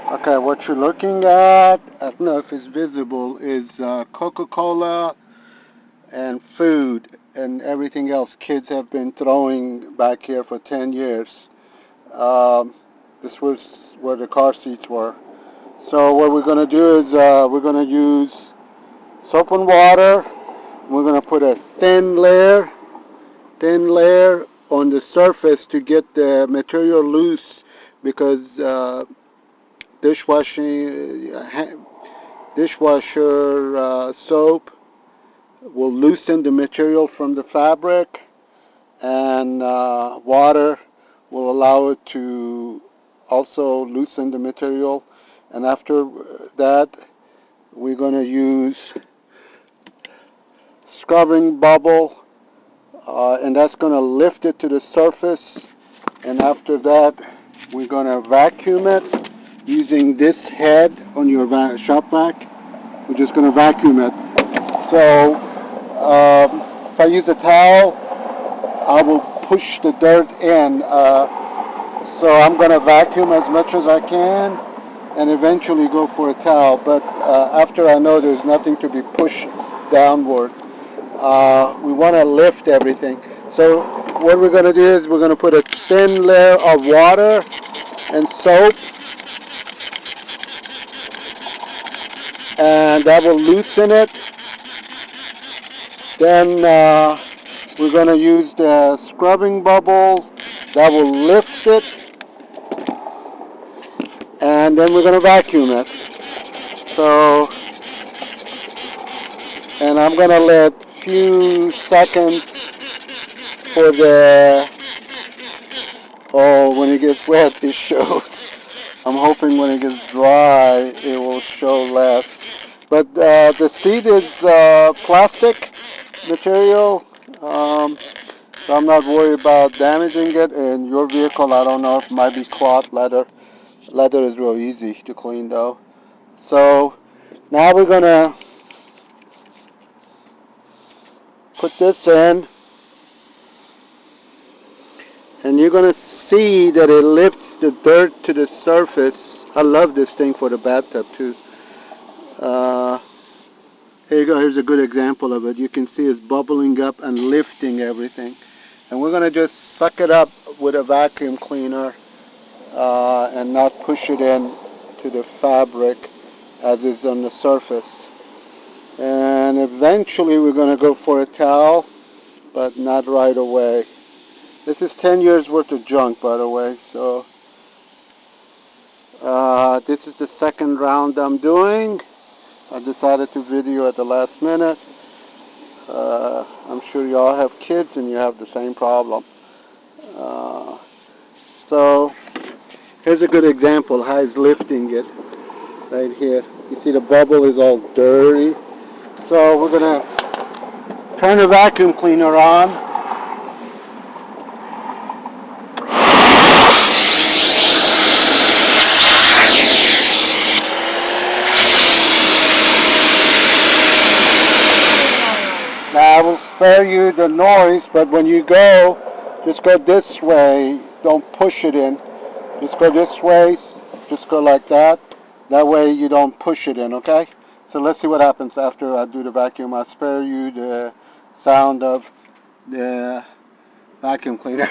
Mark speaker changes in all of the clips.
Speaker 1: Okay, what you're looking at, I don't know if it's visible, is Coca-Cola and food and everything else kids have been throwing back here for 10 years. Um, this was where the car seats were. So what we're going to do is we're going to use soap and water. We're going to put a thin layer on the surface to get the material loose because dishwashing, dishwasher soap will loosen the material from the fabric, and water will allow it to also loosen the material. And after that, we're going to use scrubbing bubble, and that's going to lift it to the surface. And after that, we're going to vacuum it using this head on your shop vac. We're just going to vacuum it. So if I use a towel, I will push the dirt in. So I'm going to vacuum as much as I can and eventually go for a towel. But after I know there's nothing to be pushed downward, we want to lift everything. So what we're going to do is we're going to put a thin layer of water and soap, and that will loosen it. Then we're going to use the scrubbing bubble that will lift it, and then we're going to vacuum it. So, and I'm going to let few seconds for the, oh, when it gets wet it shows. I'm hoping when it gets dry it will show less. But the seat is plastic material, so I'm not worried about damaging it. And your vehicle, I don't know, if it might be cloth leather. Leather is real easy to clean though. So now we're gonna put this in, and you're gonna see that it lifts the dirt to the surface. I love this thing for the bathtub too. Uh, Here you go. Here's a good example of it. You can see it's bubbling up and lifting everything. And we're gonna just suck it up with a vacuum cleaner and not push it in to the fabric as is on the surface. And eventually we're going to go for a towel, but not right away. This is 10 years worth of junk, by the way. So this is the second round I'm doing. I decided to video at the last minute. I'm sure you all have kids and you have the same problem. So here's a good example how it's lifting it right here. You see the bubble is all dirty. So we're going to turn the vacuum cleaner on. Now I will spare you the noise, but when you go, just go this way. Don't push it in. Just go this way. Just go like that. That way you don't push it in, okay? So let's see what happens after I do the vacuum. I'll spare you the sound of the vacuum cleaner.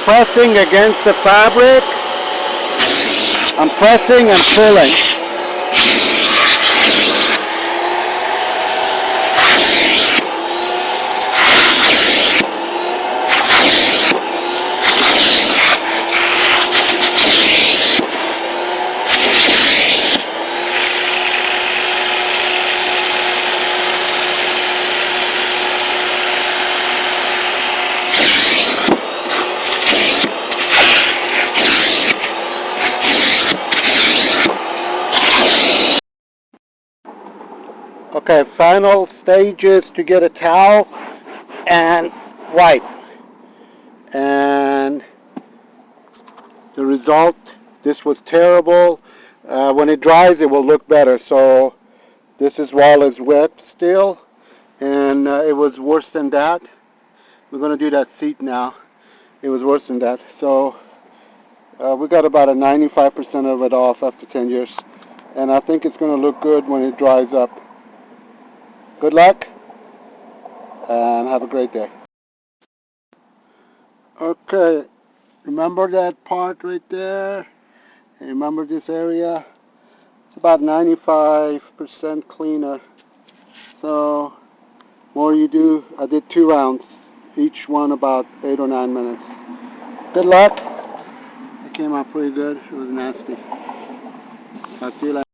Speaker 1: pressing against the fabric. I'm pressing and pulling. Okay, final stages to get a towel and wipe. And the result, this was terrible. When it dries, it will look better. So this is while it's wet still, and it was worse than that. We're going to do that seat now. It was worse than that. So we got about a 95% of it off after 10 years. And I think it's going to look good when it dries up. Good luck, and have a great day. Okay, remember that part right there? And remember this area? It's about 95% cleaner. So, more you do, I did 2 rounds, each one about 8 or 9 minutes. Good luck. It came out pretty good. It was nasty. Talk to you later.